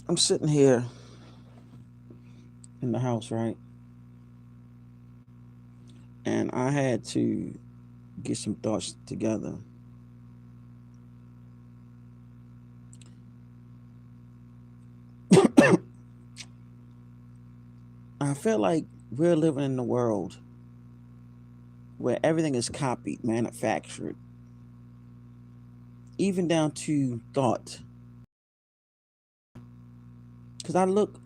I'm sitting here in the house, right? And I had to get some thoughts together. I feel like we're living in a world where everything is copied, manufactured, even down to thought. Because I look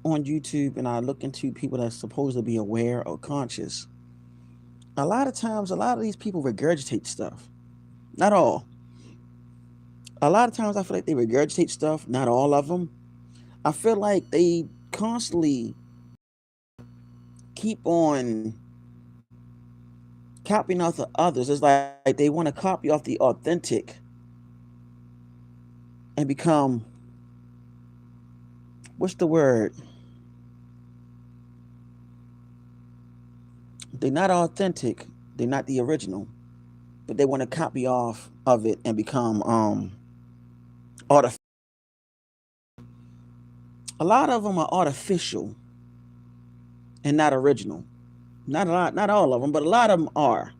on YouTube and I look into people that's supposed to be aware or conscious. A lot of times, a lot of these people regurgitate stuff. Not all. A lot of times, I feel like they regurgitate stuff. Not all of them. I feel like they constantly keep on copying off of others. It's like they want to copy off the authentic and become, what's the word? They're not authentic. They're not the original, but they want to copy off of it and become artificial. A lot of them are artificial and not original. Not a lot, not all of them, but a lot of them are.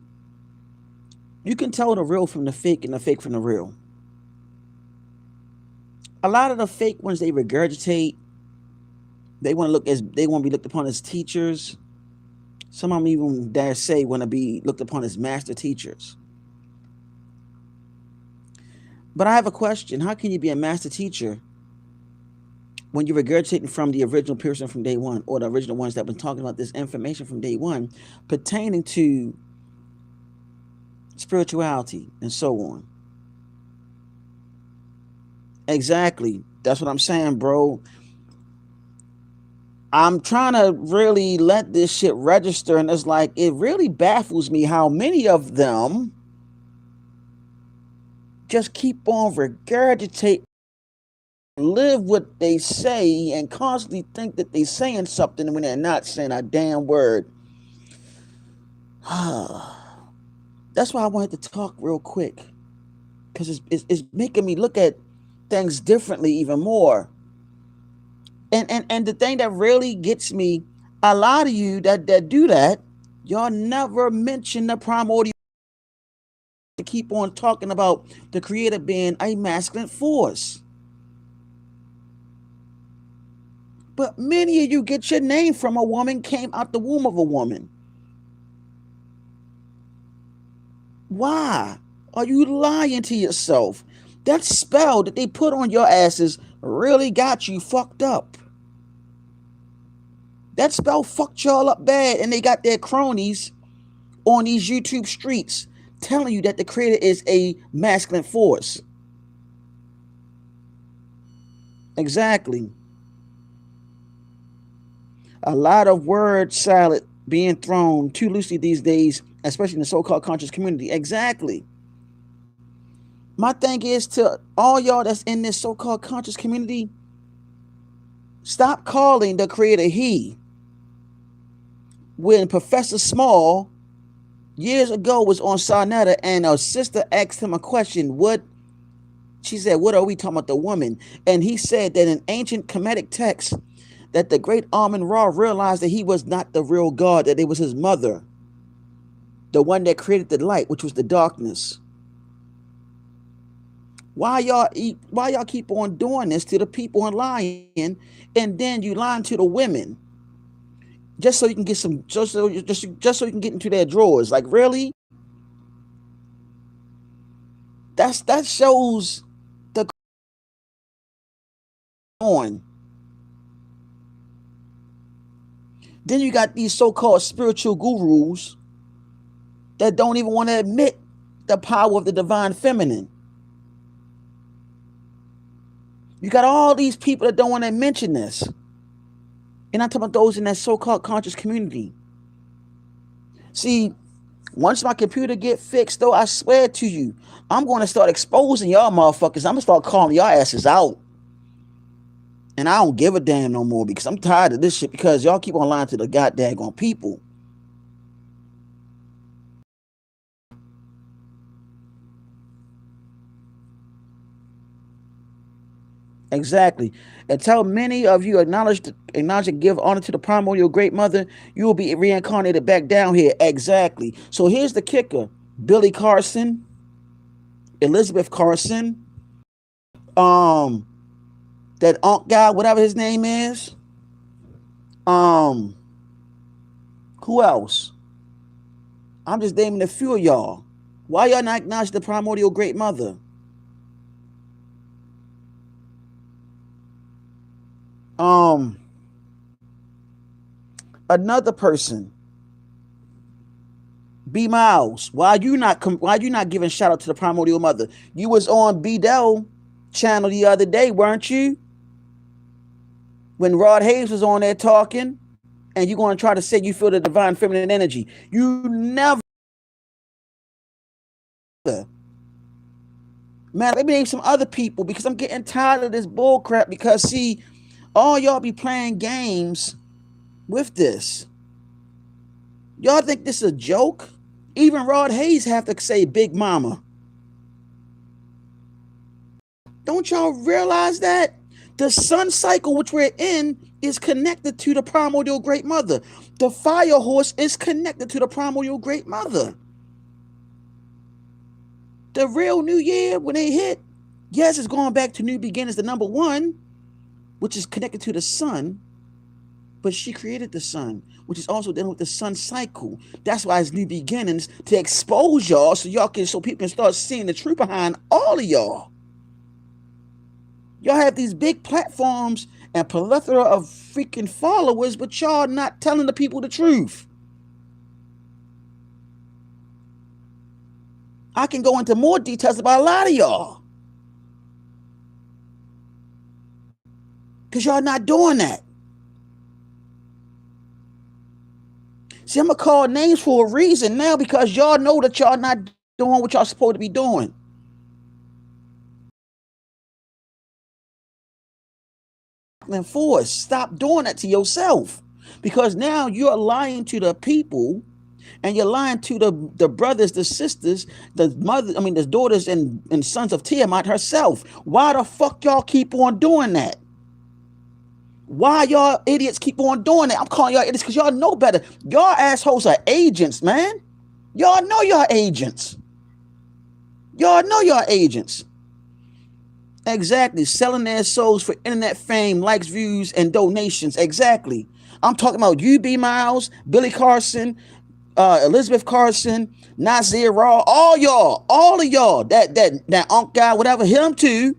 You can tell the real from the fake and the fake from the real. A lot of the fake ones they regurgitate. They want to be looked upon as teachers. Some of them even dare say want to be looked upon as master teachers. But I have a question: how can you be a master teacher when you're regurgitating from the original person from day one, or the original ones that been talking about this information from day one, pertaining to spirituality and so on? Exactly. That's what I'm saying, bro. I'm trying to really let this shit register, and it's like it really baffles me how many of them just keep on regurgitating, live what they say, and constantly think that they're saying something when they're not saying a damn word. That's why I wanted to talk real quick, because it's making me look at things differently even more. And the thing that really gets me, a lot of you that do that, y'all never mention the primordial to keep on talking about the creator being a masculine force. But many of you get your name from a woman, came out the womb of a woman. Why are you lying to yourself? That spell that they put on your asses really got you fucked up. That spell fucked y'all up bad, and they got their cronies on these YouTube streets telling you that the creator is a masculine force. Exactly. A lot of word salad being thrown too loosely these days, especially in the so-called conscious community. Exactly. My thing is to all y'all that's in this so-called conscious community, stop calling the creator he. When Professor Small years ago was on Sarnetta and a sister asked him a question, what she said, what are we talking about, the woman? And he said that in ancient Kemetic texts that the great Amun Ra realized that he was not the real God, that it was his mother, the one that created the light, which was the darkness. Why y'all keep on doing this to the people and lying, and then you lying to the women just so you can get some just so you can get into their drawers? Like, really? That shows the on. Then you got these so-called spiritual gurus that don't even want to admit the power of the divine feminine. You got all these people that don't want to mention this. And I'm talking about those in that so-called conscious community. See, once my computer get fixed, though, I swear to you, I'm going to start exposing y'all motherfuckers. I'm going to start calling y'all asses out. And I don't give a damn no more, because I'm tired of this shit, because y'all keep on lying to the goddamn people. Exactly. Until many of you acknowledge and give honor to the primordial great mother, you will be reincarnated back down here. Exactly. So here's the kicker. Billy Carson, Elizabeth Carson, um, that Unc guy, whatever his name is. Um, who else? I'm just naming a few of y'all. Why y'all not acknowledge the primordial great mother? Um, another person, B Miles. Why you not giving shout out to the primordial mother? You was on B Dell channel the other day, weren't you? When Rod Hayes was on there talking, and you going to try to say you feel the divine feminine energy. You never. Man, let me name some other people because I'm getting tired of this bull crap. Because see, all y'all be playing games with this. Y'all think this is a joke? Even Rod Hayes have to say Big Mama. Don't y'all realize that? The sun cycle which we're in is connected to the primordial great mother. The fire horse is connected to the primordial great mother. The real new year, when they hit, yes, it's going back to new beginnings, the number one, which is connected to the sun, but she created the sun, which is also dealing with the sun cycle. That's why it's new beginnings, to expose y'all so people can start seeing the truth behind all of y'all. Y'all have these big platforms and plethora of freaking followers, but y'all not telling the people the truth. I can go into more details about a lot of y'all, because y'all not doing that. See, I'm gonna call names for a reason now, because y'all know that y'all not doing what y'all supposed to be doing. And force, stop doing that to yourself, because now you're lying to the people, and you're lying to the brothers, the sisters, the daughters and sons of Tiamat herself. Why the fuck y'all keep on doing that? Why y'all idiots keep on doing that? I'm calling y'all idiots because y'all know better. Y'all assholes are agents, man. Y'all know y'all agents. Y'all know y'all agents. Exactly. Selling their souls for internet fame, likes, views, and donations. Exactly. I'm talking about you, B Miles, Billy Carson, Elizabeth Carson, Nasir Raw, all of y'all, that Unc guy, whatever, him too,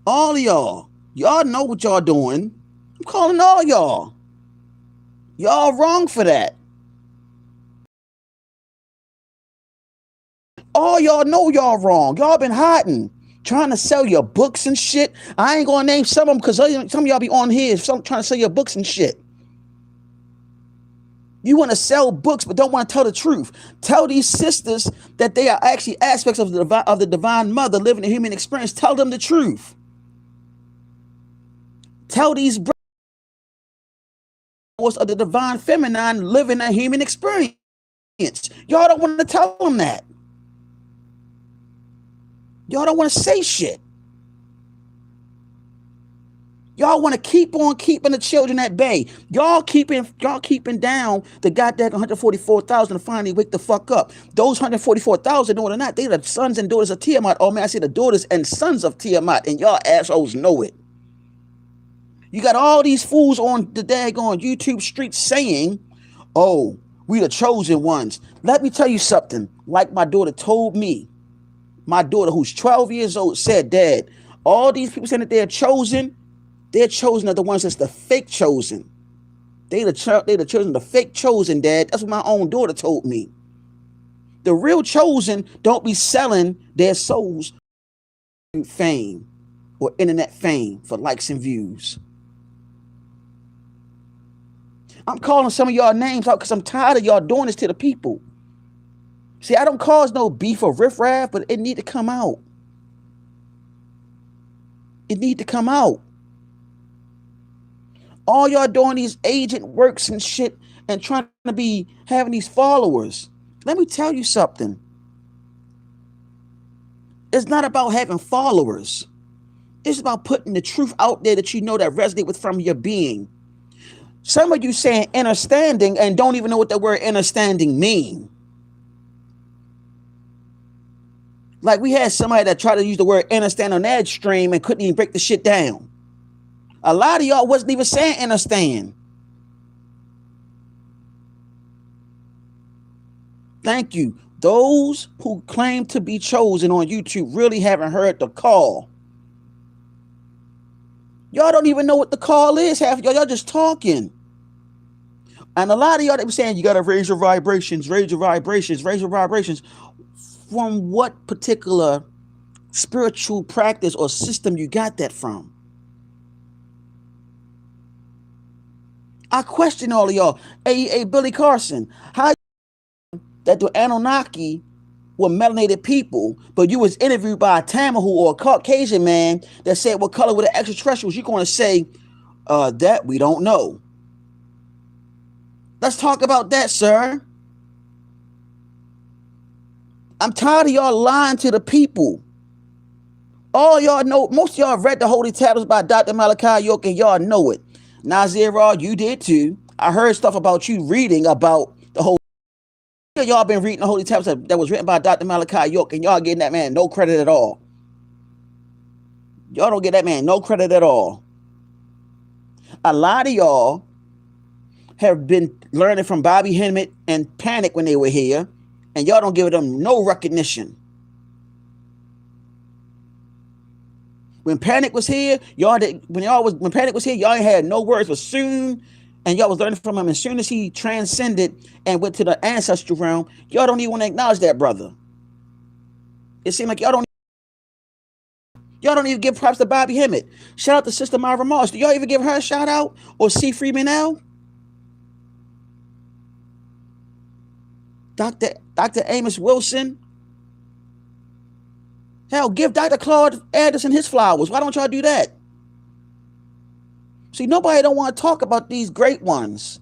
all of y'all know what y'all doing. I'm calling all y'all wrong for that. All y'all know y'all wrong. Y'all been hiding, trying to sell your books and shit. I ain't gonna name some of them because some of y'all be on here trying to sell your books and shit. You want to sell books but don't want to tell the truth. Tell these sisters that they are actually aspects of the divine mother living a human experience. Tell them the truth. Tell these brothers of the divine feminine living a human experience. Y'all don't want to tell them that. Y'all don't want to say shit. Y'all want to keep on keeping the children at bay. Y'all keeping down the goddamn 144,000 to finally wake the fuck up. Those 144,000, know it or not, they the sons and daughters of Tiamat. Oh man, I say the daughters and sons of Tiamat, and y'all assholes know it. You got all these fools on the daggone YouTube streets saying, oh, we the chosen ones. Let me tell you something. Like my daughter told me, my daughter who's 12 years old said, Dad, all these people saying that they're chosen are the ones that's the fake chosen. They the chosen, the fake chosen, Dad. That's what my own daughter told me. The real chosen don't be selling their souls for fame or internet fame for likes and views. I'm calling some of y'all names out because I'm tired of y'all doing this to the people. See, I don't cause no beef or riffraff, but it need to come out. It need to come out. All y'all doing these agent works and shit and trying to be having these followers. Let me tell you something. It's not about having followers. It's about putting the truth out there that you know that resonate with from your being. Some of you saying understanding and don't even know what the word understanding mean. Like we had somebody that tried to use the word understand on that stream and couldn't even break the shit down. A lot of y'all wasn't even saying understand. Thank you. Those who claim to be chosen on YouTube really haven't heard the call. Y'all don't even know what the call is. Half of y'all just talking. And a lot of y'all that be saying you gotta raise your vibrations, raise your vibrations, raise your vibrations. From what particular spiritual practice or system you got that from? I question all of y'all. Hey, Billy Carson, how that the Anunnaki were melanated people, but you was interviewed by a Tamahu or a Caucasian man that said what color were the extraterrestrials? You're going to say that we don't know. Let's talk about that, sir. I'm tired of y'all lying to the people. All y'all know, most of y'all have read the Holy Tablets by Dr. Malachi York, and y'all know it. Nazir, you did too. I heard stuff about you reading about the whole. Y'all been reading the Holy Tablets that was written by Dr. Malachi York, and y'all getting that man no credit at all. Y'all don't get that man no credit at all. A lot of y'all have been learning from Bobby Hemmett and Panic when they were here, and y'all don't give them no recognition. When Panic was here, when Panic was here, y'all ain't had no words, but soon, and y'all was learning from him. As soon as he transcended and went to the ancestral realm, y'all don't even want to acknowledge that brother. It seemed like y'all don't even give props to Bobby Hemmett. Shout out to Sister Myra Moss. Do y'all even give her a shout out? Or C. Freeman L? Dr. Amos Wilson? Hell, give Dr. Claude Anderson his flowers. Why don't y'all do that? See, nobody don't want to talk about these great ones.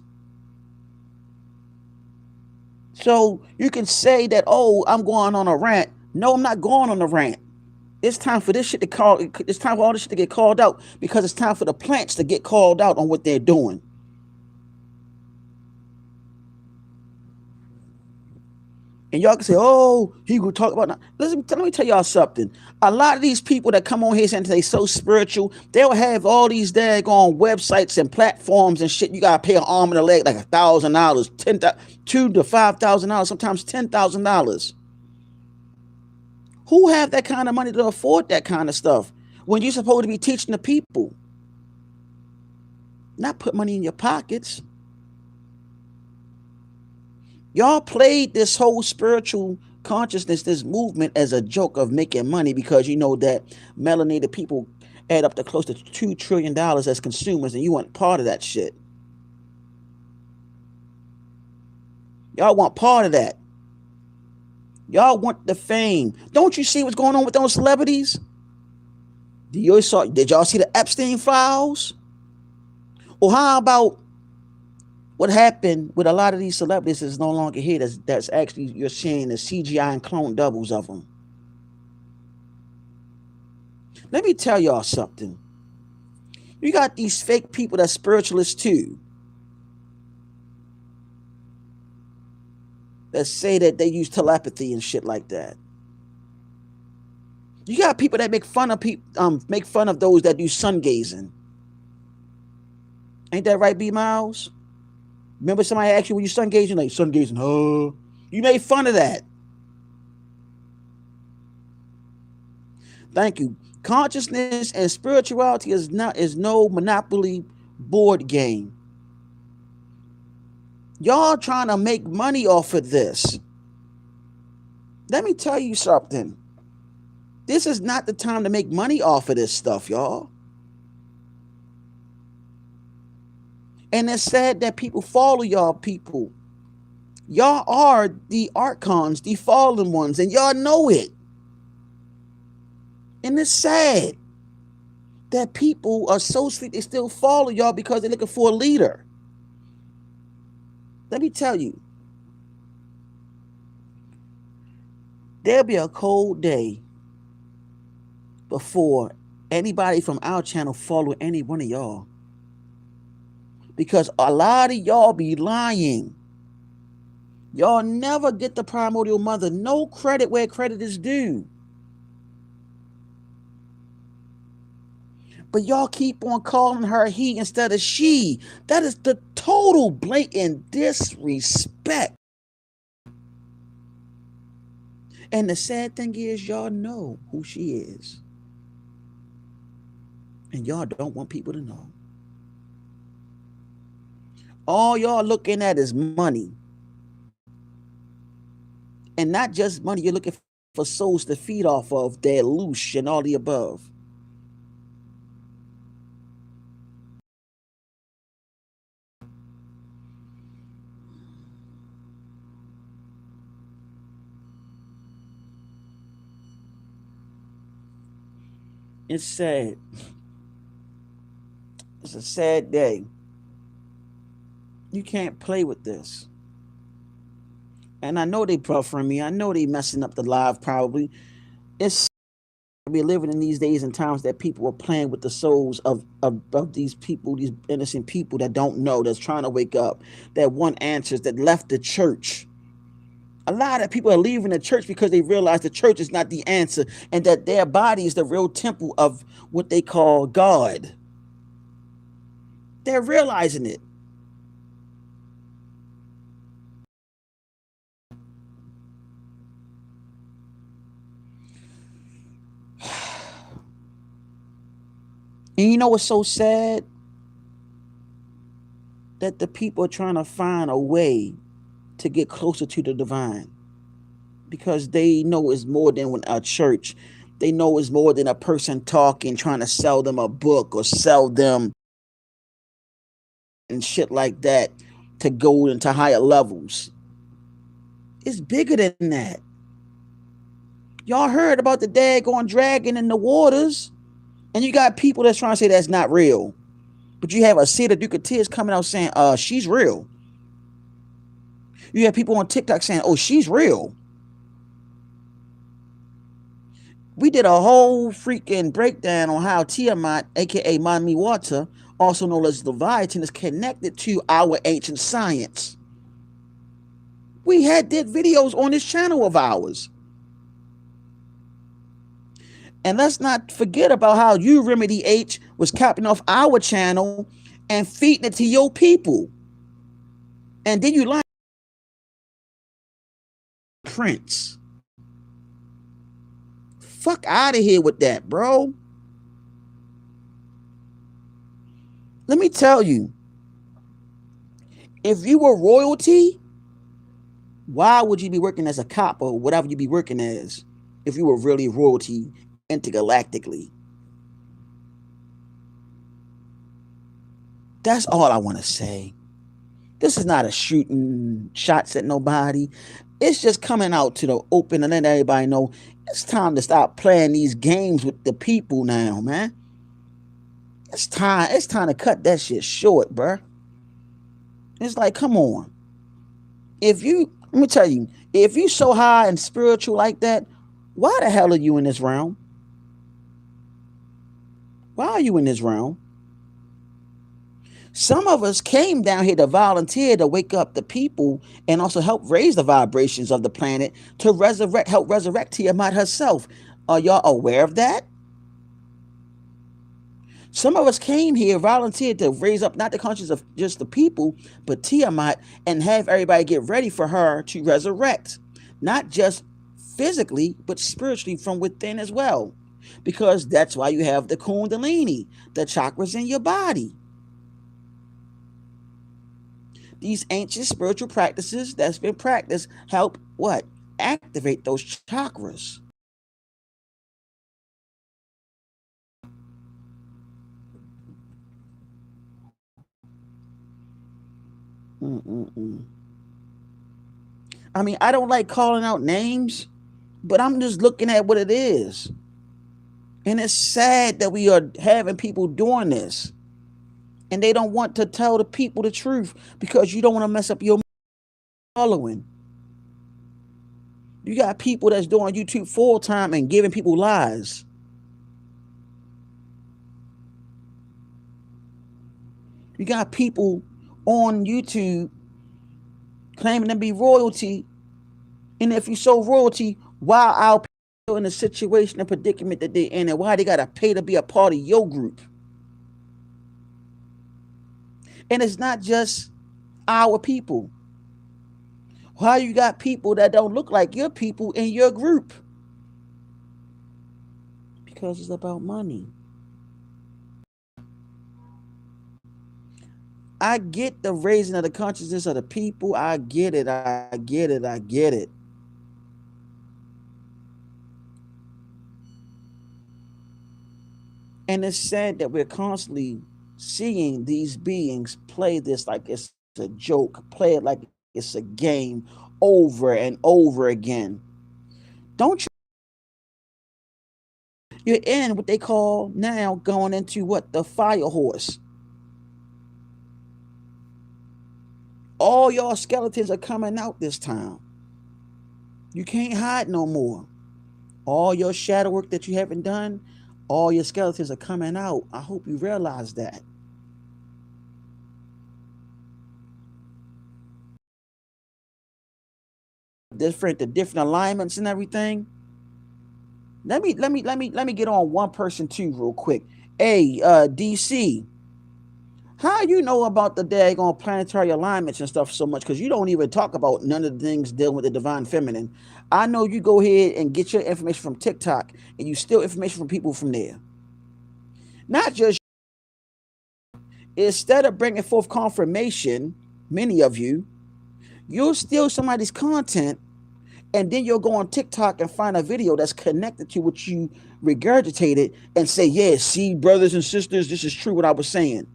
So you can say that, oh, I'm going on a rant. No, I'm not going on a rant. It's time for this shit to it's time for all this shit to get called out, because it's time for the plants to get called out on what they're doing. And y'all can say, oh, he would talk about that. Listen, let me tell y'all something. A lot of these people that come on here saying they're so spiritual, they'll have all these daggone websites and platforms and shit. You gotta pay an arm and a leg like $1,000, $2,000 to $5,000, sometimes $10,000. Who have that kind of money to afford that kind of stuff when you're supposed to be teaching the people? Not put money in your pockets. Y'all played this whole spiritual consciousness, this movement, as a joke of making money, because you know that melanated people add up to close to $2 trillion as consumers, and you want part of that shit. Y'all want part of that. Y'all want the fame. Don't you see what's going on with those celebrities? Did y'all see the Epstein files? Or how about what happened with a lot of these celebrities is no longer here? That's actually, you're seeing the CGI and clone doubles of them. Let me tell y'all something. You got these fake people that's spiritualists too, that say that they use telepathy and shit like that. You got people that make fun of those that do sun gazing. Ain't that right, B Miles? Remember somebody asked you when you sun gazing, like sun gazing, huh? You made fun of that. Thank you. Consciousness and spirituality is no Monopoly board game. Y'all trying to make money off of this. Let me tell you something. This is not the time to make money off of this stuff, y'all. And it's sad that people follow y'all people. Y'all are the archons, the fallen ones, and y'all know it. And it's sad that people are so sweet they still follow y'all because they're looking for a leader. Let me tell you, there'll be a cold day before anybody from our channel follow any one of y'all. Because a lot of y'all be lying. Y'all never get the primordial mother no credit where credit is due. But y'all keep on calling her he instead of she. That is the total blatant disrespect. And the sad thing is, y'all know who she is. And y'all don't want people to know. All y'all looking at is money. And not just money, you're looking for souls to feed off of, they're loose and all the above. It's sad. It's a sad day. You can't play with this. And I know they buffering me. I know they messing up the live probably. It's we're living in these days and times that people are playing with the souls of these people, these innocent people that don't know, that's trying to wake up, that want answers, that left the church. A lot of people are leaving the church because they realize the church is not the answer and that their body is the real temple of what they call God. They're realizing it. And you know what's so sad? That the people are trying to find a way to get closer to the divine. Because they know it's more than a church. They know it's more than a person talking, trying to sell them a book or sell them and shit like that to go into higher levels. It's bigger than that. Y'all heard about the daggone dragon in the waters, and you got people that's trying to say that's not real. But you have a Cedar Duke of Tears coming out saying, she's real. You have people on TikTok saying, oh, she's real. We did a whole freaking breakdown on how Tiamat, aka Mami Wata, also known as Leviathan, is connected to our ancient science. We did videos on this channel of ours. And let's not forget about how you, Remedy H, was capping off our channel and feeding it to your people. And then you like Prince. Fuck out of here with that, bro. Let me tell you, if you were royalty, why would you be working as a cop or whatever you be working as if you were really royalty intergalactically? That's all I want to say. This is not a shooting shots at nobody. It's just coming out to the open and letting everybody know it's time to stop playing these games with the people now, man. It's time to cut that shit short, bruh. It's like, come on. Let me tell you, if you so high and spiritual like that, why the hell are you in this realm? Why are you in this realm? Some of us came down here to volunteer to wake up the people and also help raise the vibrations of the planet to help resurrect Tiamat herself. Are y'all aware of that? Some of us came here, volunteered to raise up not the conscience of just the people, but Tiamat, and have everybody get ready for her to resurrect. Not just physically, but spiritually from within as well. Because that's why you have the Kundalini, the chakras in your body. These ancient spiritual practices that's been practiced help what? Activate those chakras. I mean, I don't like calling out names, but I'm just looking at what it is. And it's sad that we are having people doing this. And they don't want to tell the people the truth because you don't want to mess up your following. You got people that's doing YouTube full time and giving people lies. You got people on YouTube claiming to be royalty, and if you show royalty, why our people in the situation and predicament that they're in, and why they gotta pay to be a part of your group. And it's not just our people. Why you got people that don't look like your people in your group? Because it's about money. I get the raising of the consciousness of the people. I get it. I get it. I get it. And it's sad that we're constantly seeing these beings play this like it's a joke, play it like it's a game over and over again. Don't you? You're in what they call now going into what? The fire horse. All y'all skeletons are coming out this time. You can't hide no more. All your shadow work that you haven't done, all your skeletons are coming out. I hope you realize that. The different alignments and everything. Let me get on one person too real quick. Hey, DC, how you know about the daggone planetary alignments and stuff so much? Because you don't even talk about none of the things dealing with the divine feminine. I know you go ahead and get your information from TikTok, and you steal information from people from there. Not just instead of bringing forth confirmation, many of you'll steal somebody's content, and then you'll go on TikTok and find a video that's connected to what you regurgitated and say, yeah, see, brothers and sisters, this is true what I was saying.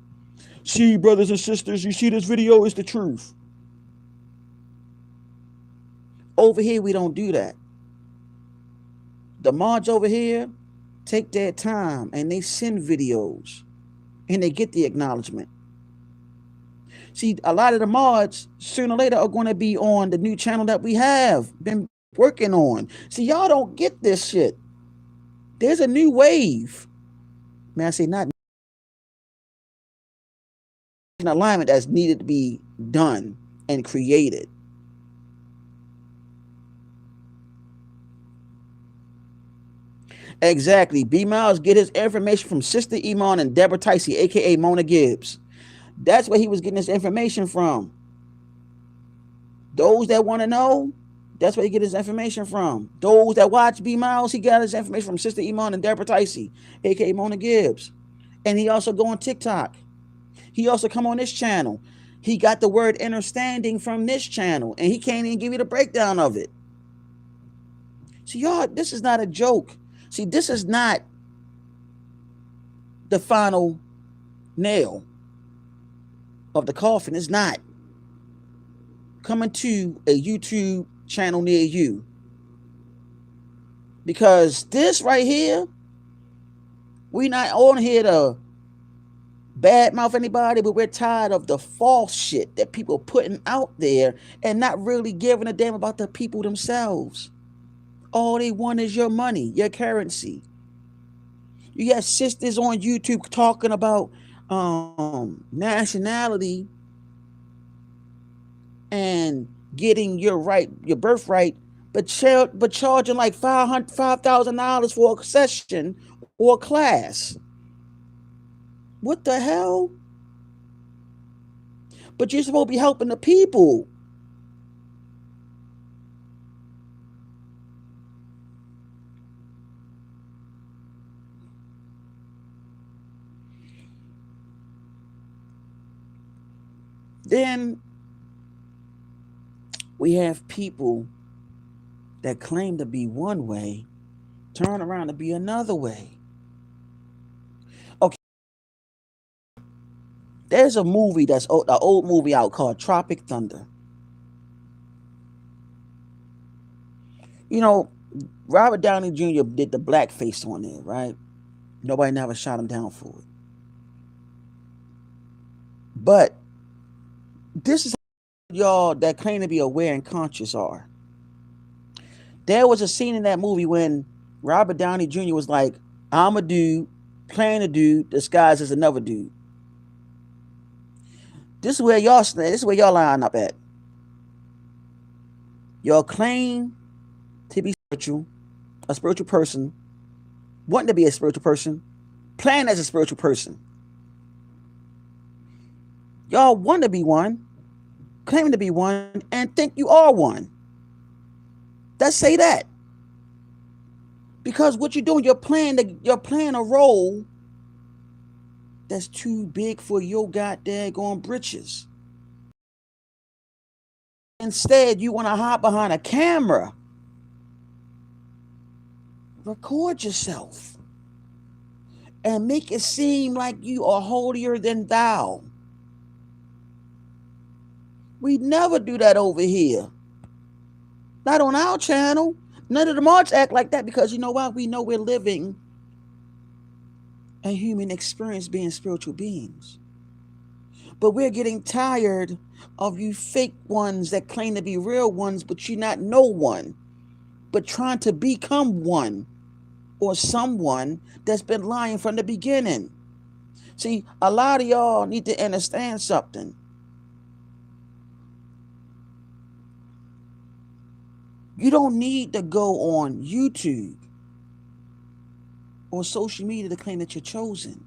See, brothers and sisters, you see this video is the truth. Over here, we don't do that. The mods over here take their time and they send videos and they get the acknowledgement. See, a lot of the mods sooner or later are going to be on the new channel that we have been working on. See, y'all don't get this shit. There's a new wave. May I say not an alignment that's needed to be done and created. Exactly. B Miles get his information from Sister Iman and Deborah Ticey, aka Mona Gibbs. That's where he was getting his information from. Those that want to know, that's where he get his information from. Those that watch B Miles, he got his information from Sister Iman and Deborah Ticey, aka Mona Gibbs. And he also go on TikTok. He also come on this channel. He got the word understanding from this channel, and he can't even give you the breakdown of it. See, y'all, this is not a joke. See, this is not the final nail of the coffin. It's not. Coming to a YouTube channel near you. Because this right here, we not on here to badmouth anybody, but we're tired of the false shit that people putting out there and not really giving a damn about the people themselves. All they want is your money, your currency. You got sisters on YouTube talking about nationality and getting your right, your birthright, but charging like $5,000 for a session or a class. What the hell? But you're supposed to be helping the people. Then we have people that claim to be one way, turn around to be another way. Okay. There's a movie that's an old movie out called Tropic Thunder. You know, Robert Downey Jr. did the blackface on there, right? Nobody never shot him down for it. But this is how y'all that claim to be aware and conscious are. There was a scene in that movie when Robert Downey Jr. was like, I'm a dude playing a dude disguised as another dude. This is where y'all line up at. Y'all claim to be spiritual, a spiritual person, wanting to be a spiritual person, plan as a spiritual person. Y'all want to be one, claim to be one, and think you are one. Let's say that. Because what you're doing, you're playing a role that's too big for your goddamn britches. Instead, you want to hide behind a camera, record yourself, and make it seem like you are holier than thou. We never do that over here. Not on our channel. None of the marks act like that because you know why? We know we're living a human experience being spiritual beings. But we're getting tired of you fake ones that claim to be real ones, but you're not no one, but trying to become one or someone that's been lying from the beginning. See, a lot of y'all need to understand something. You don't need to go on YouTube or social media to claim that you're chosen.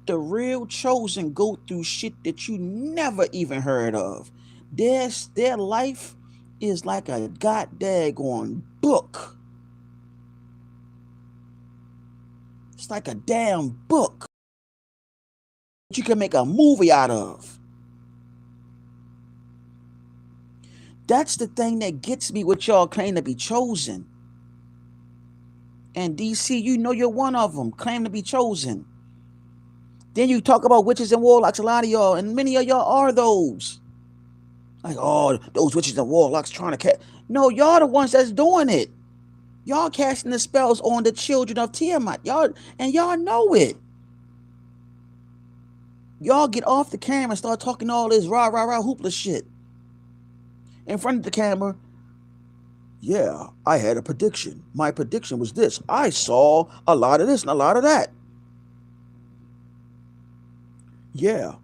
The real chosen go through shit that you never even heard of. Their life is like a goddamn book. It's like a damn book that you can make a movie out of. That's the thing that gets me with y'all claim to be chosen. And DC, you know you're one of them, claim to be chosen. Then you talk about witches and warlocks, a lot of y'all, and many of y'all are those. Like, oh, those witches and warlocks trying to cast. No, y'all the ones that's doing it. Y'all casting the spells on the children of Tiamat. Y'all know it. Y'all get off the camera and start talking all this rah, rah, rah, hoopla shit. In front of the camera, yeah, I had a prediction. My prediction was this. I saw a lot of this and a lot of that. Yeah,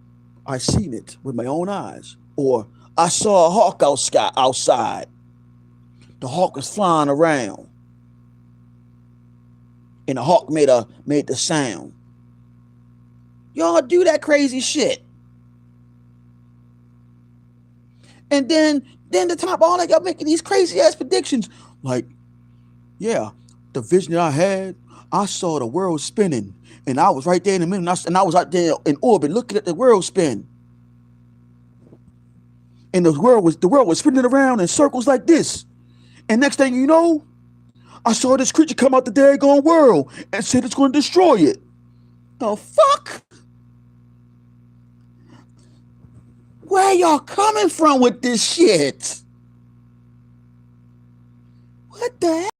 I seen it with my own eyes. Or I saw a hawk outside. The hawk was flying around. And the hawk made the sound. Y'all do that crazy shit. And then to top all that, y'all making these crazy ass predictions. Like, yeah, the vision that I had, I saw the world spinning. And I was right there in the middle, and I was out there in orbit looking at the world spin. And the world was spinning around in circles like this. And next thing you know, I saw this creature come out the daggone world and said it's going to destroy it. The fuck? Where y'all coming from with this shit? What the heck?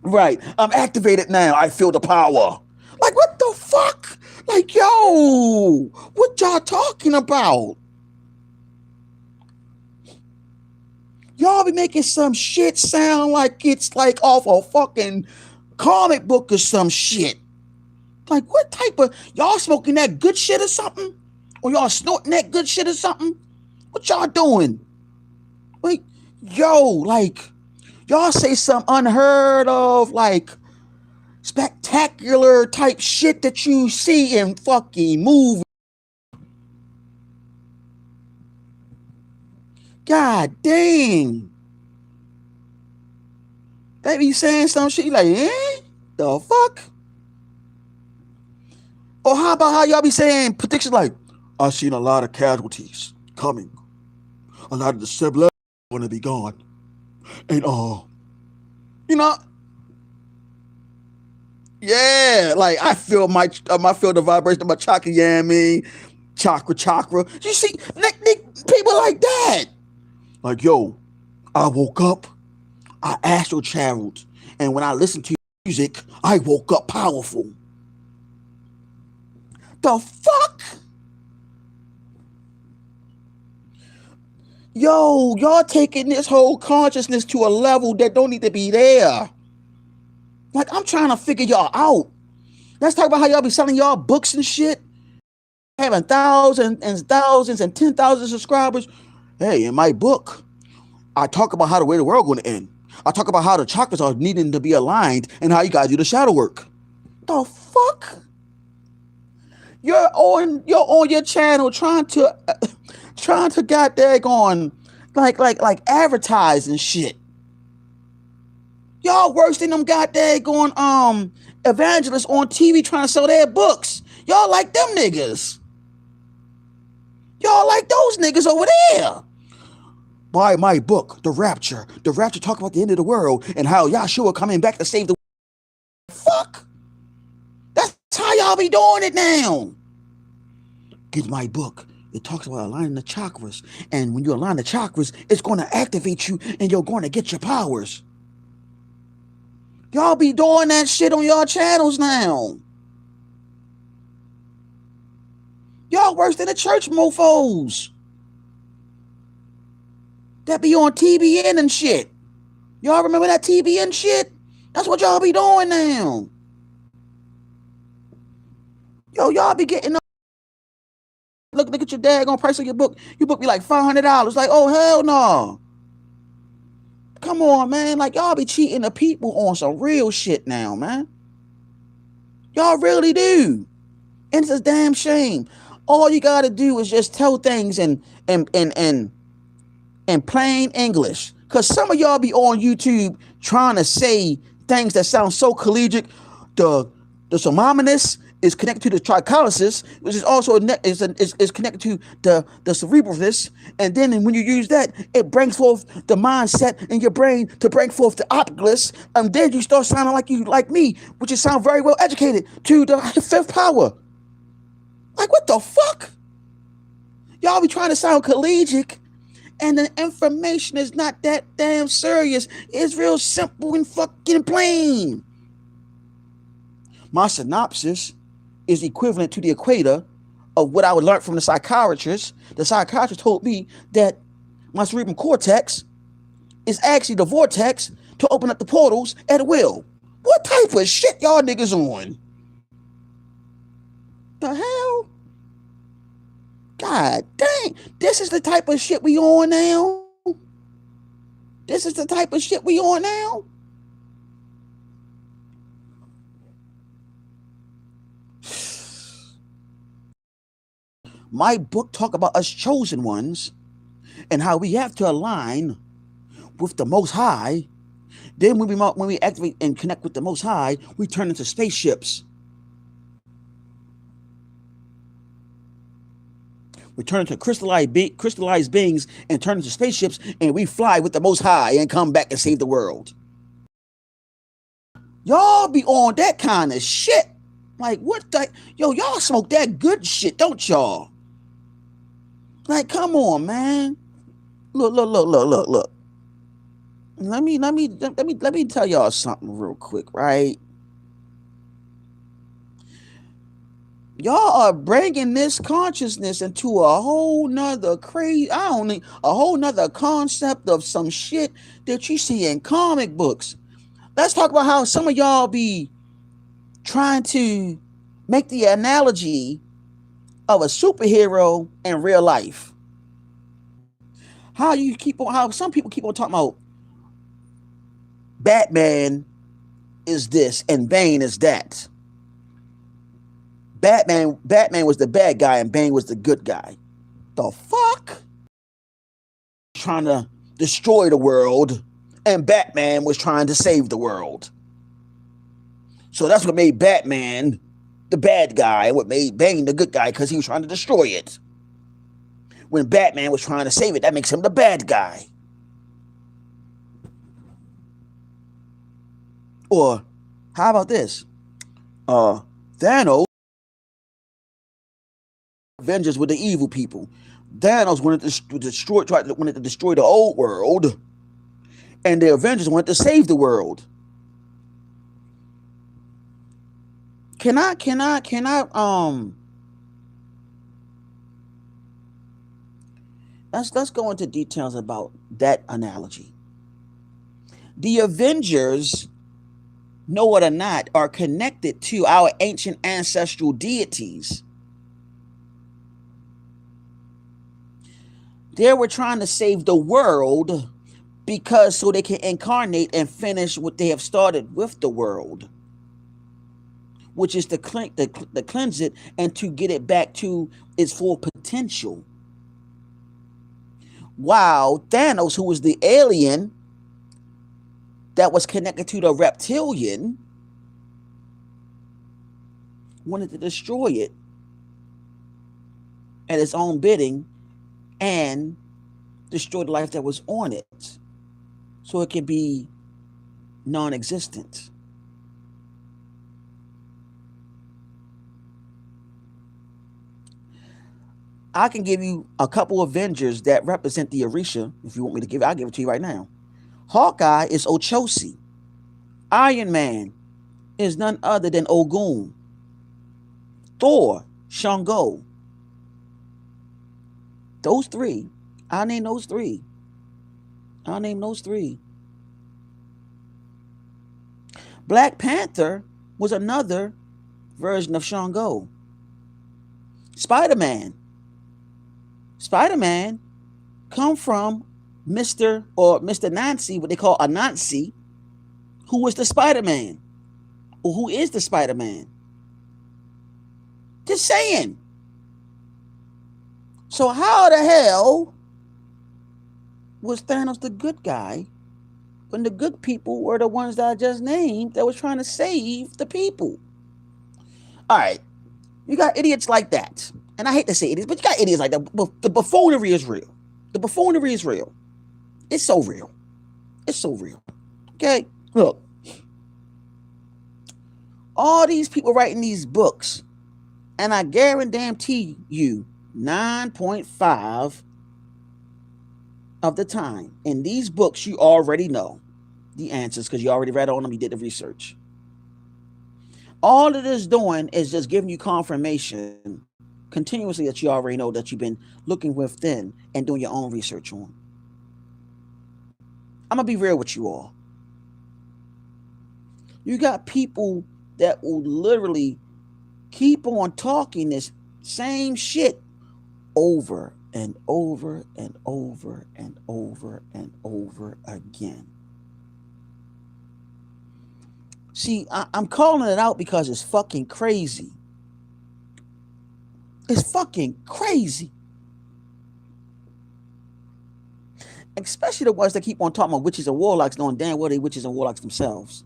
Right, I'm activated now. I feel the power. Like, what the fuck? Like, yo, what y'all talking about? Y'all be making some shit sound like it's like off a fucking comic book or some shit. Like, what type of, y'all smoking that good shit or something? Or y'all snorting that good shit or something? What y'all doing? Like, yo, like, y'all say some unheard of, like, spectacular type shit that you see in fucking movies. God dang. They be saying some shit like, the fuck? Or how about how y'all be saying predictions like, I've seen a lot of casualties coming. A lot of the civilians are going to be gone. And, you know, yeah, like I feel I feel the vibration of my chakra, you know what I mean? Chakra. You see, people like that. Like, yo, I woke up, I astral traveled, and when I listened to music, I woke up powerful. The fuck? Yo, y'all taking this whole consciousness to a level that don't need to be there. Like, I'm trying to figure y'all out. Let's talk about how y'all be selling y'all books and shit, having thousands and thousands and 10,000 subscribers. Hey, in my book, I talk about how the way the world going to end. I talk about how the chakras are needing to be aligned and how you guys do the shadow work. The fuck? You're on your channel trying to got daggone like advertise and shit. Y'all worse than them got daggone evangelists on TV trying to sell their books. Y'all like them niggas. Y'all like those niggas over there. Buy my book, The Rapture. The Rapture talk about the end of the world and how Yahshua coming back to save the fuck. That's how y'all be doing it now. Get my book. It talks about aligning the chakras. And when you align the chakras, it's going to activate you and you're going to get your powers. Y'all be doing that shit on y'all channels now. Y'all worse than the church mofos that be on TBN and shit. Y'all remember that TBN shit? That's what y'all be doing now. Yo, y'all be getting look at your daggone price of your book. Your book be like $500. Like, oh hell no. Come on, man. Like, y'all be cheating the people on some real shit now, man. Y'all really do. And it's a damn shame. All you gotta do is just tell things in plain English. Cause some of y'all be on YouTube trying to say things that sound so collegiate. The somominous is connected to the tricholysis, which is also is connected to the cerebralness, and then when you use that, it brings forth the mindset in your brain to bring forth the opulus, and then you start sounding like me, which is sound very well educated to the fifth power. Like, what the fuck? Y'all be trying to sound collegiate, and the information is not that damn serious. It's real simple and fucking plain. My synopsis is equivalent to the equator of what I would learn from the psychiatrist. The psychiatrist told me that my cerebral cortex is actually the vortex to open up the portals at will. What type of shit y'all niggas on? The hell? God dang. This is the type of shit we on now? This is the type of shit we on now? My book talk about us chosen ones and how we have to align with the Most High. Then when we activate and connect with the Most High, we turn into spaceships. We turn into crystallized beings and turn into spaceships, and we fly with the Most High and come back and save the world. Y'all be on that kind of shit. Like, what the? Yo, y'all smoke that good shit, don't y'all? Like, come on, man. Look. Let me tell y'all something real quick, right? Y'all are bringing this consciousness into a whole nother a whole nother concept of some shit that you see in comic books. Let's talk about how some of y'all be trying to make the analogy of a superhero in real life. How some people keep on talking about Batman is this and Bane is that. Batman was the bad guy and Bane was the good guy. The fuck? Trying to destroy the world, and Batman was trying to save the world. So that's what made Batman the bad guy and what made Bane the good guy, because he was trying to destroy it. When Batman was trying to save it, that makes him the bad guy. Or how about this? Thanos Avengers were the evil people. Thanos wanted to destroy the old world, and the Avengers wanted to save the world. Can I let's go into details about that analogy. The Avengers know it or not, are connected to our ancient ancestral deities. They were trying to save the world because so they can incarnate and finish what they have started with the world, which is to cleanse it and to get it back to its full potential. While Thanos, who was the alien that was connected to the reptilian, wanted to destroy it at its own bidding and destroy the life that was on it so it could be non-existent. I can give you a couple Avengers that represent the Orisha. If you want me to give it, I'll give it to you right now. Hawkeye is Ochosi. Iron Man is none other than Ogun. Thor, Shango. Those three. I'll name those three. Black Panther was another version of Shango. Spider-Man come from Mr. Nancy, what they call Anansi, who was the Spider-Man, or who is the Spider-Man. Just saying. So how the hell was Thanos the good guy when the good people were the ones that I just named that was trying to save the people? All right, you got idiots like that. And I hate to say idiots, but you got idiots like that. The buffoonery is real. It's so real. Okay? Look. All these people writing these books, and I guarantee you 9.5 of the time in these books you already know the answers because you already read on them, you did the research. All it is doing is just giving you confirmation continuously that you already know, that you've been looking within and doing your own research on. I'm gonna be real with you all. You got people that will literally keep on talking this same shit over and over and over and over and over again. See, I'm calling it out because it's fucking crazy. It's fucking crazy. Especially the ones that keep on talking about witches and warlocks, knowing damn well they witches and warlocks themselves.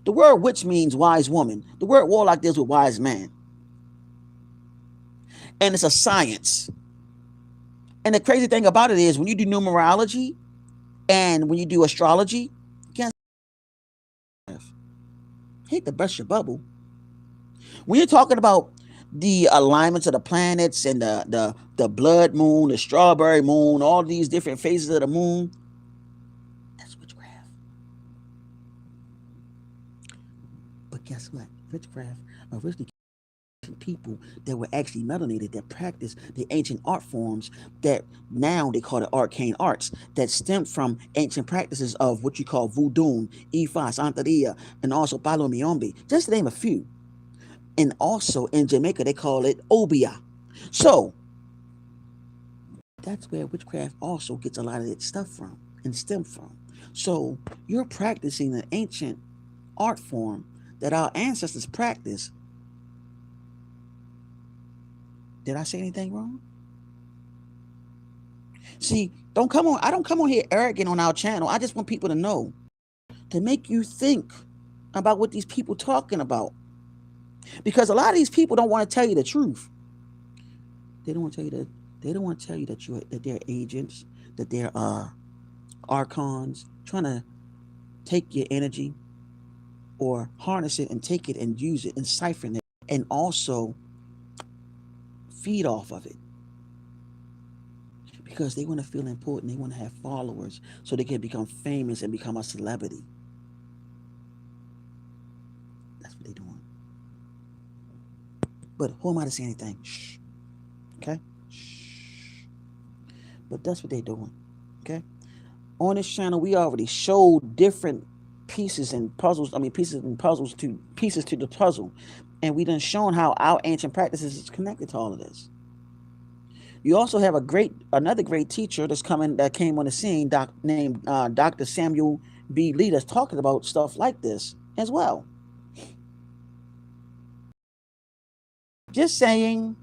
The word witch means wise woman. The word warlock deals with wise man. And it's a science. And the crazy thing about it is when you do numerology and when you do astrology, you can't hate to burst your bubble. When you're talking about the alignments of the planets and the blood moon, the strawberry moon, all these different phases of the moon, that's witchcraft. But guess what? Witchcraft originally people that were actually melanated, that practiced the ancient art forms that now they call it arcane arts, that stem from ancient practices of what you call voodoo, Ifa, Santeria, and also Palo Miombe, just to name a few. And also in Jamaica, they call it Obia. So that's where witchcraft also gets a lot of its stuff from and stem from. So you're practicing an ancient art form that our ancestors practiced. Did I say anything wrong? See, I don't come on here arrogant on our channel. I just want people to know, to make you think about what these people talking about. Because a lot of these people don't want to tell you the truth. They don't want to tell you that. They don't want to tell you that they're agents, that they're archons, trying to take your energy or harness it and take it and use it and siphon it and also feed off of it. Because they want to feel important. They want to have followers so they can become famous and become a celebrity. That's what they're doing. But who am I to say anything? Shh. Okay? Shh. But that's what they're doing. Okay? On this channel, we already showed different pieces and puzzles. I mean, pieces to the puzzle, and we done shown how our ancient practices is connected to all of this. You also have another great teacher that came on the scene, named Dr. Samuel B. Lee, that's talking about stuff like this as well. Just saying,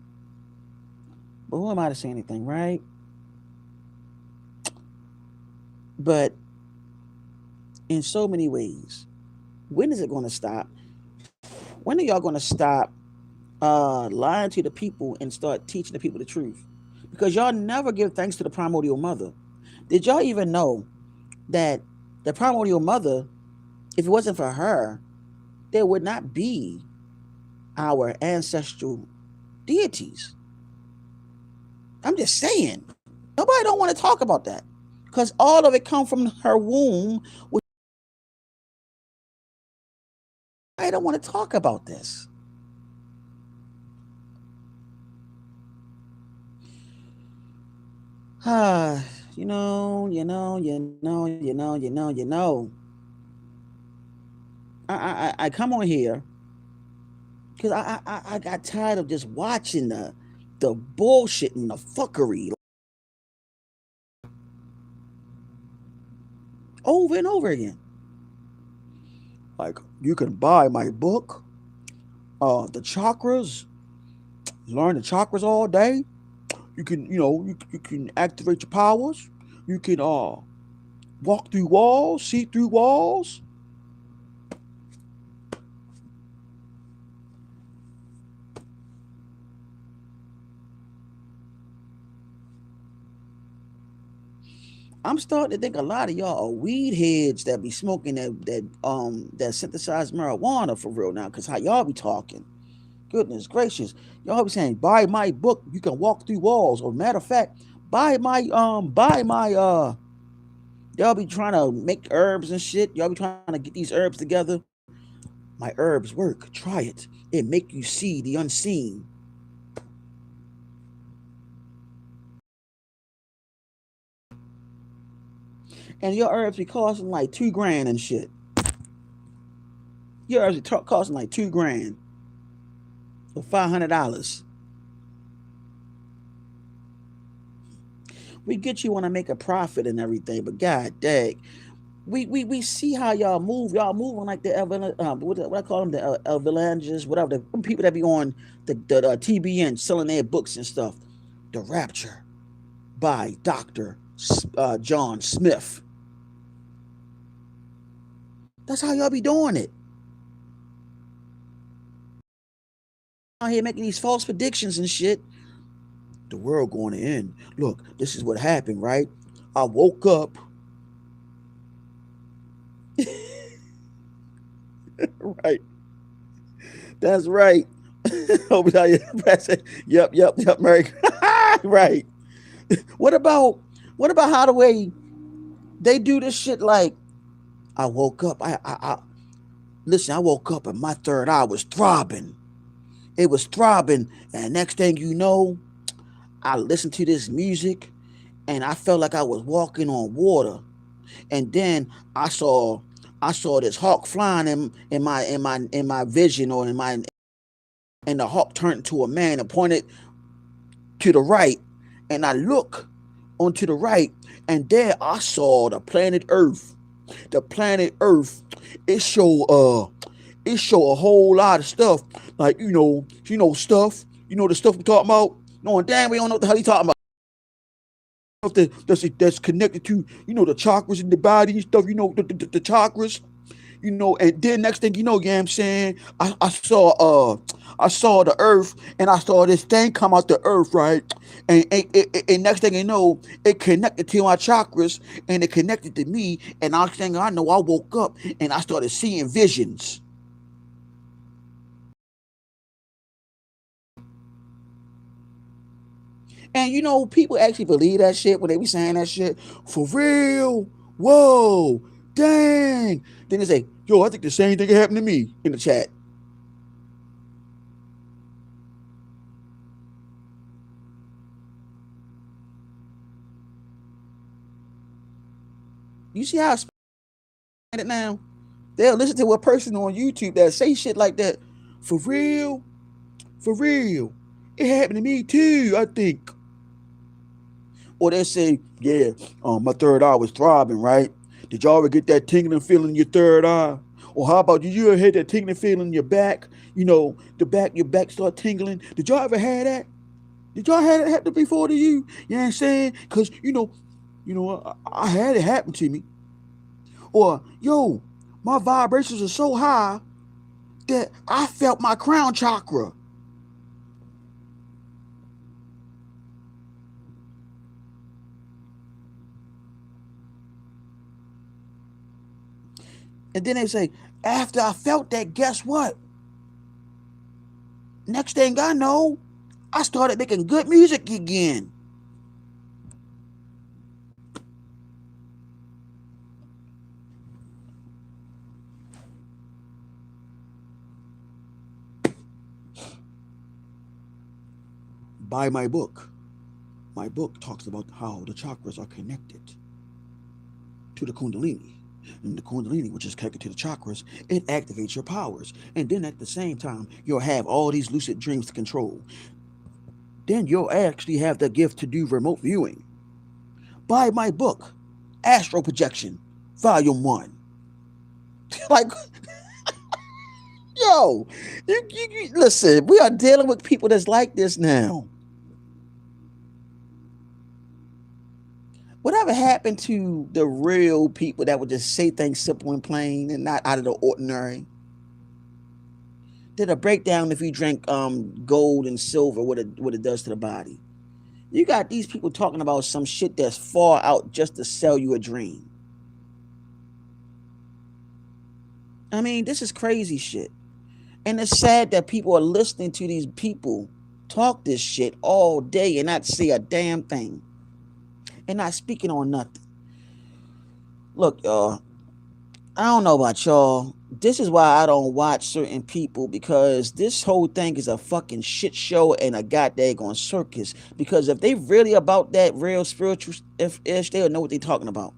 but who am I to say anything, right? But in so many ways, when is it going to stop? When are y'all going to stop lying to the people and start teaching the people the truth? Because y'all never give thanks to the primordial mother. Did y'all even know that the primordial mother, if it wasn't for her, there would not be our ancestral deities? I'm just saying. Nobody don't want to talk about that, because all of it come from her womb. I don't want to talk about this. You know. I come on here because I got tired of just watching the bullshit and the fuckery over and over again. Like, you can buy my book, the chakras, learn the chakras all day. You can, you can activate your powers. You can walk through walls, see through walls. I'm starting to think a lot of y'all are weed heads that be smoking that synthesized marijuana for real now, because how y'all be talking. Goodness gracious. Y'all be saying, buy my book, you can walk through walls. Or matter of fact, buy my y'all be trying to make herbs and shit. Y'all be trying to get these herbs together. My herbs work. Try it. It make you see the unseen. And your herbs be costing like $2,000 and shit. Your herbs be costing like $2,000 or $500. We get you want to make a profit and everything, but god dang, we see how y'all move. Y'all moving like the what I call them, the evangelists, whatever, the people that be on the TBN selling their books and stuff. The Rapture by Dr. John Smith. That's how y'all be doing it. Out here making these false predictions and shit. The world going to end. Look, this is what happened, right? I woke up. Right. That's right. Yep, Mary. Right. What about how the way they do this shit? Like, I woke up. I listen. I woke up and my third eye was throbbing. It was throbbing, and next thing you know, I listened to this music, and I felt like I was walking on water. And then I saw this hawk flying in my vision, or in my, and the hawk turned into a man and pointed to the right, and I look onto the right, and there I saw the planet Earth. The planet Earth, it show a whole lot of stuff, like, stuff, the stuff we talking about. No, and damn, we don't know what the hell he talking about. That's connected to, the chakras in the body and stuff, the chakras, and then next thing you know, yeah, I'm saying, I saw the earth, and I saw this thing come out the earth, right? And next thing you know, it connected to my chakras, and it connected to me, and next thing I know, I woke up and I started seeing visions. And people actually believe that shit when they be saying that shit. For real? Whoa, dang. Then they say, yo, I think the same thing happened to me, in the chat. You see how I explain it now? They'll listen to a person on YouTube that say shit like that. For real? For real. It happened to me too, I think. Or they say, yeah, my third eye was throbbing, right? Did y'all ever get that tingling feeling in your third eye? Or how about you ever had that tingling feeling in your back? You know, your back start tingling. Did y'all ever have that? Did y'all have it happen before to you? You know what I'm saying? Cause I had it happen to me. Or yo, my vibrations are so high that I felt my crown chakra. And then they say, after I felt that, guess what? Next thing I know, I started making good music again. Buy my book. My book talks about how the chakras are connected to the Kundalini. And the Kundalini, which is connected to the chakras, it activates your powers. And then at the same time, you'll have all these lucid dreams to control. Then you'll actually have the gift to do remote viewing. Buy my book, Astral Projection, Volume 1. Like, yo, listen, we are dealing with people that's like this now. Whatever happened to the real people that would just say things simple and plain and not out of the ordinary? Did a breakdown if you drink gold and silver, what it does to the body. You got these people talking about some shit that's far out just to sell you a dream. I mean, this is crazy shit. And it's sad that people are listening to these people talk this shit all day and not say a damn thing. And not speaking on nothing. Look, y'all, I don't know about y'all. This is why I don't watch certain people, because this whole thing is a fucking shit show and a goddamn circus. Because if they really about that real spiritual ish, they'll know what they're talking about.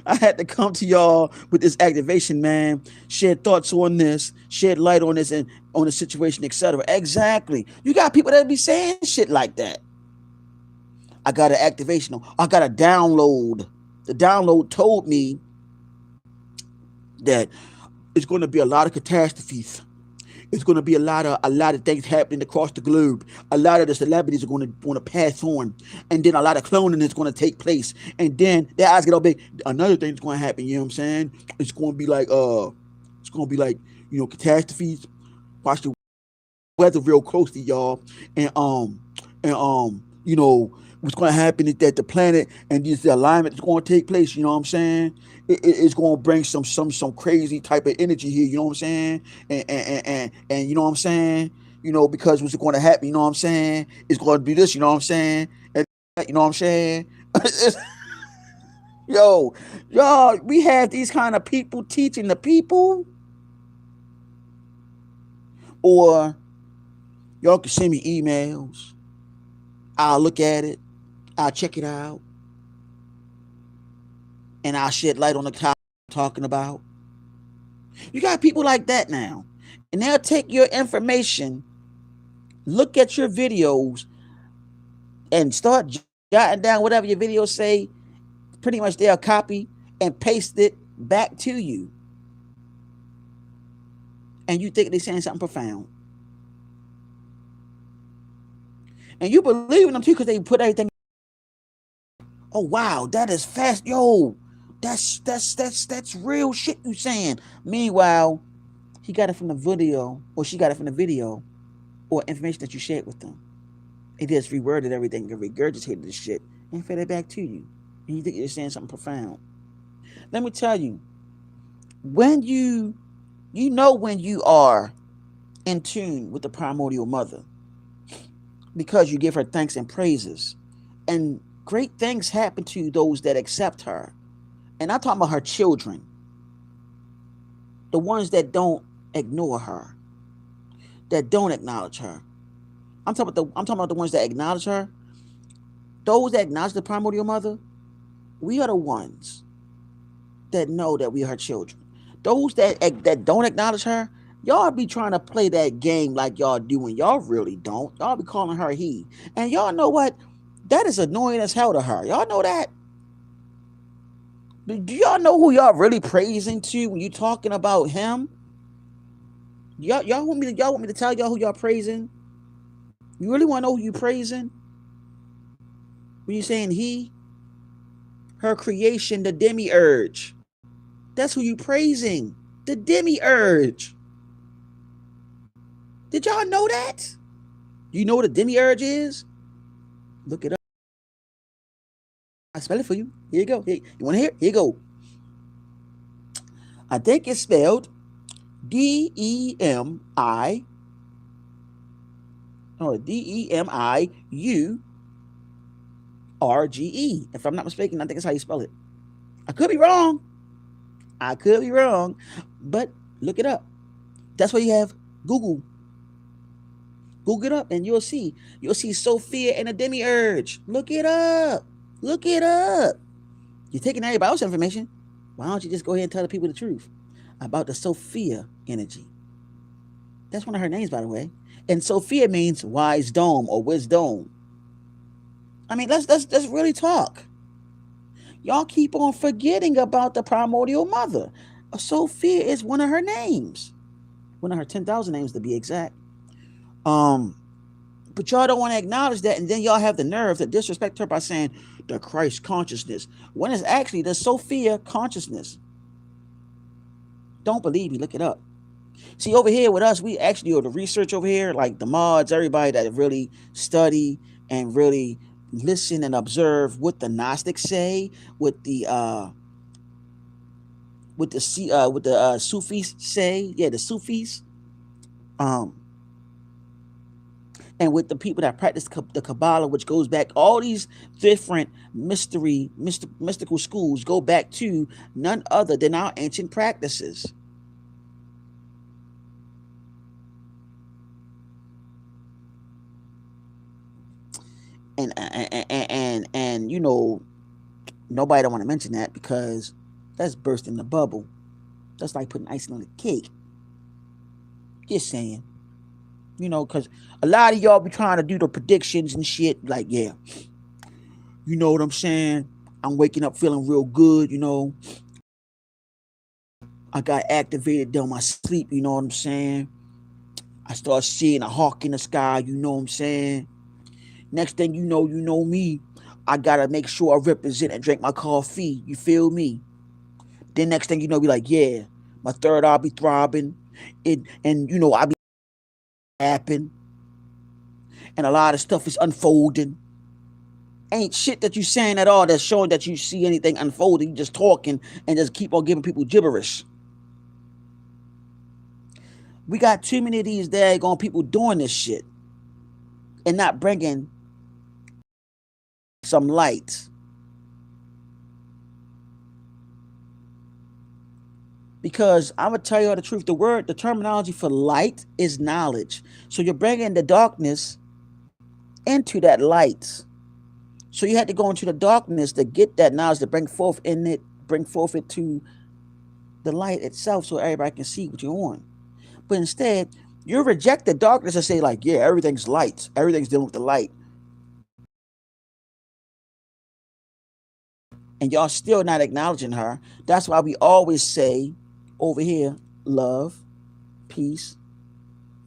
I had to come to y'all with this activation, man. Shed thoughts on this, shed light on this, and on the situation, etc. Exactly. You got people that be saying shit like that. I got an activation. I got a download. The download told me that it's going to be a lot of catastrophes. It's going to be a lot of things happening across the globe. A lot of the celebrities are going to pass on, and then a lot of cloning is going to take place. And then their eyes get all big. Another thing that's going to happen. You know what I'm saying? It's going to be like catastrophes. Watch the weather real closely, y'all. And what's going to happen is that the planet and this alignment is going to take place. You know what I'm saying? It's going to bring some crazy type of energy here. You know what I'm saying? And you know what I'm saying? Because what's going to happen? You know what I'm saying? It's going to be this. You know what I'm saying? And you know what I'm saying? Yo, y'all, we have these kind of people teaching the people, or y'all can send me emails. I'll look at it. I'll check it out. And I'll shed light on the topic I'm talking about. You got people like that now. And they'll take your information, look at your videos, and start jotting down whatever your videos say. Pretty much they'll copy and paste it back to you. And you think they're saying something profound. And you believe in them too because they put everything. Oh wow, that is fast. Yo, that's real shit you saying. Meanwhile, he got it from the video, or she got it from the video, or information that you shared with them. He just reworded everything and regurgitated the shit and fed it back to you. And you think you're saying something profound. Let me tell you, when you when you are in tune with the primordial mother, because you give her thanks and praises, and great things happen to those that accept her. And I'm talking about her children, the ones that don't ignore her, that don't acknowledge her. I'm talking about the ones that acknowledge her. Those that acknowledge the primordial mother, We are the ones that know that we are her children. Those that don't acknowledge her, y'all be trying to play that game like y'all do, and y'all really don't. Y'all be calling her he. And y'all know what? That is annoying as hell to her. Y'all know that? Do y'all know who y'all really praising to when you talking about him? Y'all want me to tell y'all who y'all praising? You really want to know who you praising? When you saying he, her creation, the demiurge. That's who you praising. The demiurge. Did y'all know that? You know what a demiurge is? Look it up. I spell it for you. Here you go. Here, you want to hear? Here you go. I think it's spelled D-E-M-I. Oh, D-E-M-I-U-R-G-E. If I'm not mistaken, I think that's how you spell it. I could be wrong. But look it up. That's why you have Google. Google it up and you'll see. You'll see Sophia and a demiurge. Look it up. Look it up. You're taking everybody else's information. Why don't you just go ahead and tell the people the truth about the Sophia energy? That's one of her names, by the way. And Sophia means wise dome or wisdom. I mean, let's really talk. Y'all keep on forgetting about the primordial mother. Sophia is one of her names. One of her 10,000 names to be exact. But y'all don't want to acknowledge that, and then y'all have the nerve to disrespect her by saying the Christ consciousness, when it's actually the Sophia consciousness. Don't believe me, look it up. See, over here with us, we actually do the research over here, like the mods, everybody that really study and really listen and observe what the Gnostics say, what the Sufis say, the Sufis, and with the people that practice the Kabbalah, which goes back, all these different mystical schools go back to none other than our ancient practices. And you know, nobody don't want to mention that because that's bursting the bubble. That's like putting icing on the cake. Just saying. You know, because a lot of y'all be trying to do the predictions and shit. Like, yeah, you know what I'm saying? I'm waking up feeling real good, you know. I got activated during my sleep, you know what I'm saying? I start seeing a hawk in the sky, you know what I'm saying? Next thing you know me. I gotta make sure I represent and drink my coffee. You feel me? Then next thing you know, be like, yeah, my third eye be throbbing. And you know, I be happen. And a lot of stuff is unfolding. Ain't shit that you saying at all that's showing that you see anything unfolding. You just talking and just keep on giving people gibberish. We got too many of these daggone people doing this shit and not bringing some light. Because I'm going to tell you the truth. The terminology for light is knowledge. So you're bringing the darkness into that light. So you had to go into the darkness to get that knowledge, to bring forth it to the light itself so everybody can see what you're on. But instead, you reject the darkness and say, like, yeah, everything's light. Everything's dealing with the light. And y'all still not acknowledging her. That's why we always say over here, love, peace,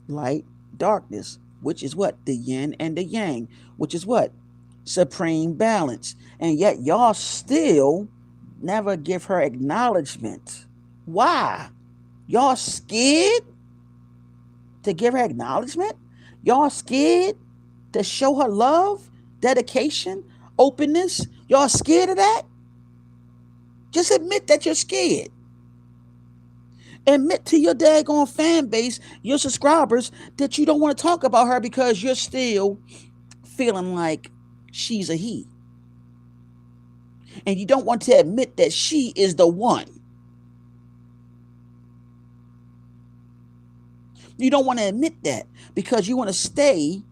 light, darkness, which is what? The yin and the yang, which is what? Supreme balance. And yet y'all still never give her acknowledgement. Why? Y'all scared to give her acknowledgement? Y'all scared to show her love, dedication, openness? Y'all scared of that? Just admit that you're scared. Admit to your daggone fan base, your subscribers, that you don't want to talk about her because you're still feeling like she's a he. And you don't want to admit that she is the one. You don't want to admit that because you want to stay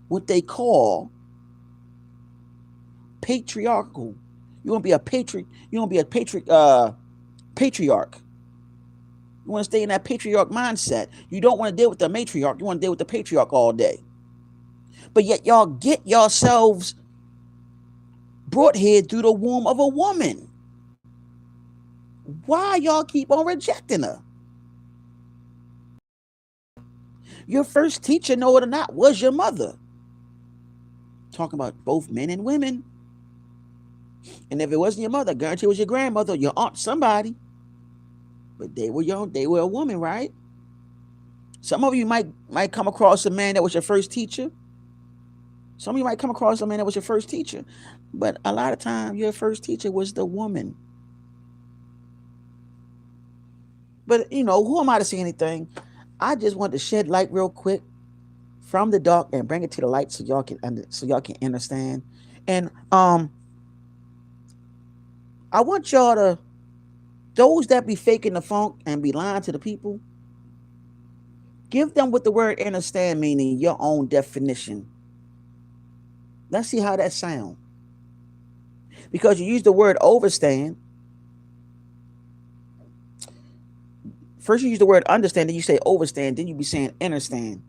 what they call patriarchal. You want to be a patriot. You want to be a patriarch. You want to stay in that patriarch mindset. You don't want to deal with the matriarch. You want to deal with the patriarch all day. But yet y'all get yourselves brought here through the womb of a woman. Why y'all keep on rejecting her? Your first teacher, know it or not, was your mother. Talking about both men and women. And if it wasn't your mother, I guarantee it was your grandmother, your aunt, somebody. But they were a woman, right? Some of you might come across a man that was your first teacher. Some of you might come across a man that was your first teacher. But a lot of time, your first teacher was the woman. But, you know, who am I to say anything? I just want to shed light real quick from the dark and bring it to the light so y'all can understand. And I want y'all to, those that be faking the funk and be lying to the people, give them what the word understand meaning, your own definition. Let's see how that sound. Because you use the word overstand. First you use the word understand, then you say overstand, then you be saying understand.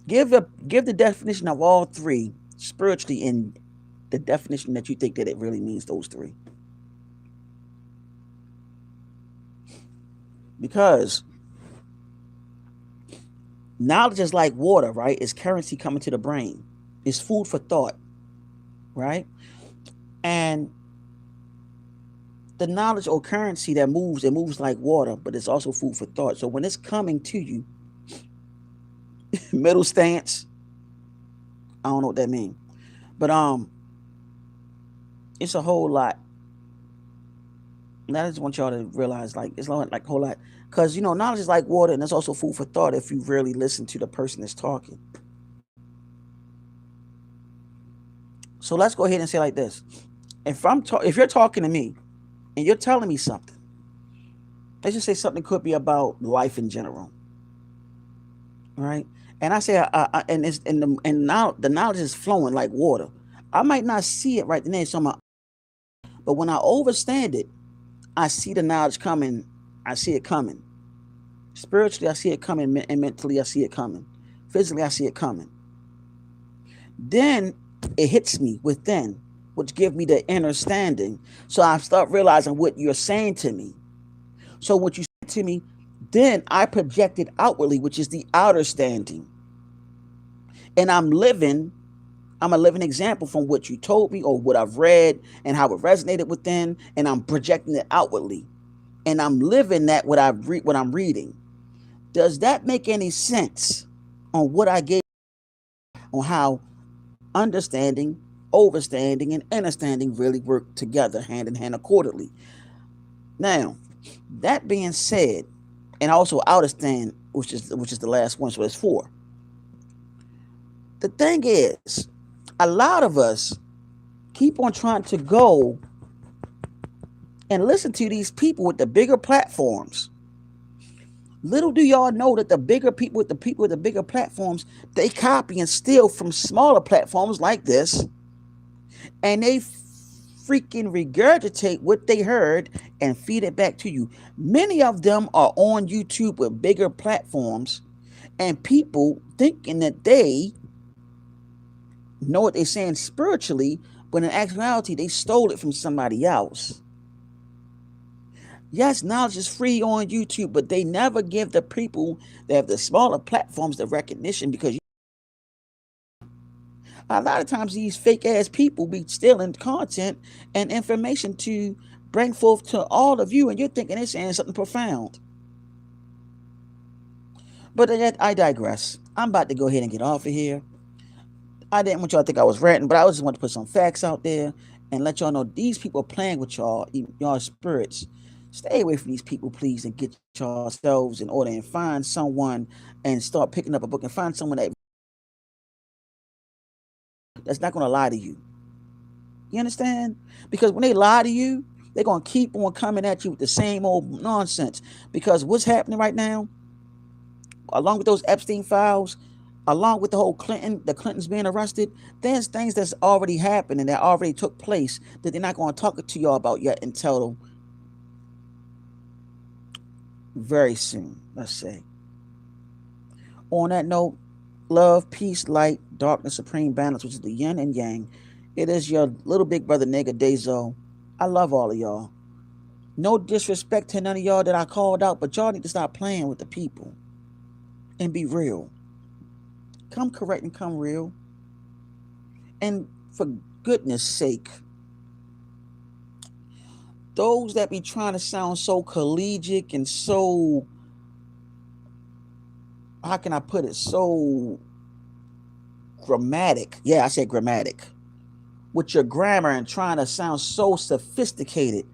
Give the definition of all three spiritually in the definition that you think that it really means, those three. Because knowledge is like water, right? It's currency coming to the brain. It's food for thought, right? And the knowledge or currency that moves, it moves like water, but it's also food for thought. So when it's coming to you, middle stance, I don't know what that means, but it's a whole lot. And I just want y'all to realize, like, it's like a whole lot, because you know, knowledge is like water, and it's also food for thought if you really listen to the person that's talking. So let's go ahead and say like this: if you're talking to me and you're telling me something, let's just say something could be about life in general, right? And I say, now the knowledge is flowing like water. I might not see it right then, but when I overstand it, I see the knowledge coming. I see it coming. Spiritually, I see it coming, and mentally, I see it coming. Physically, I see it coming. Then it hits me within, which give me the understanding. So I start realizing what you're saying to me. So what you say to me, then I project it outwardly, which is the outer standing. And I'm a living example from what you told me or what I've read and how it resonated within, and I'm projecting it outwardly. And I'm living that what I'm reading. Does that make any sense on what I gave, on how understanding, overstanding, and understanding really work together hand in hand accordingly? Now, that being said, and also outerstand, which is the last one, so it's 4. The thing is, a lot of us keep on trying to go and listen to these people with the bigger platforms. Little do y'all know that the bigger people with the bigger platforms, they copy and steal from smaller platforms like this, and they freaking regurgitate what they heard and feed it back to you. Many of them are on YouTube with bigger platforms, and people thinking that they know what they're saying spiritually, but in actuality, they stole it from somebody else. Yes, knowledge is free on YouTube, but they never give the people that have the smaller platforms the recognition, because a lot of times these fake ass people be stealing content and information to bring forth to all of you, and you're thinking they're saying something profound. But I digress. I'm about to go ahead and get off of here. I didn't want y'all to think I was ranting, but I just want to put some facts out there and let y'all know these people are playing with y'all spirits. Stay away from these people, please, and get yourselves in order and find someone and start picking up a book and find someone that's not going to lie to you. You understand? Because when they lie to you, they're going to keep on coming at you with the same old nonsense. Because what's happening right now, along with those Epstein files, along with the whole the Clintons being arrested, there's things that's already happened and that already took place that they're not going to talk to y'all about yet until very soon, let's say. On that note, love, peace, light, darkness, supreme balance, which is the yin and yang. It is your little big brother nigga Dezo. I love all of y'all. No disrespect to none of y'all that I called out, but y'all need to stop playing with the people and be real. Come correct and come real. And for goodness sake, those that be trying to sound so collegiate and so, how can I put it, so grammatic. Yeah, I said grammatic. With your grammar and trying to sound so sophisticated.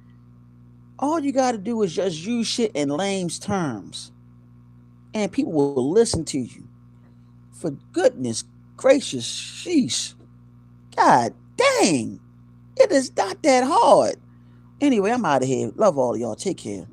All you got to do is just use shit in lame's terms. And people will listen to you. For goodness gracious, sheesh. God dang. It is not that hard. Anyway, I'm out of here. Love all of y'all. Take care.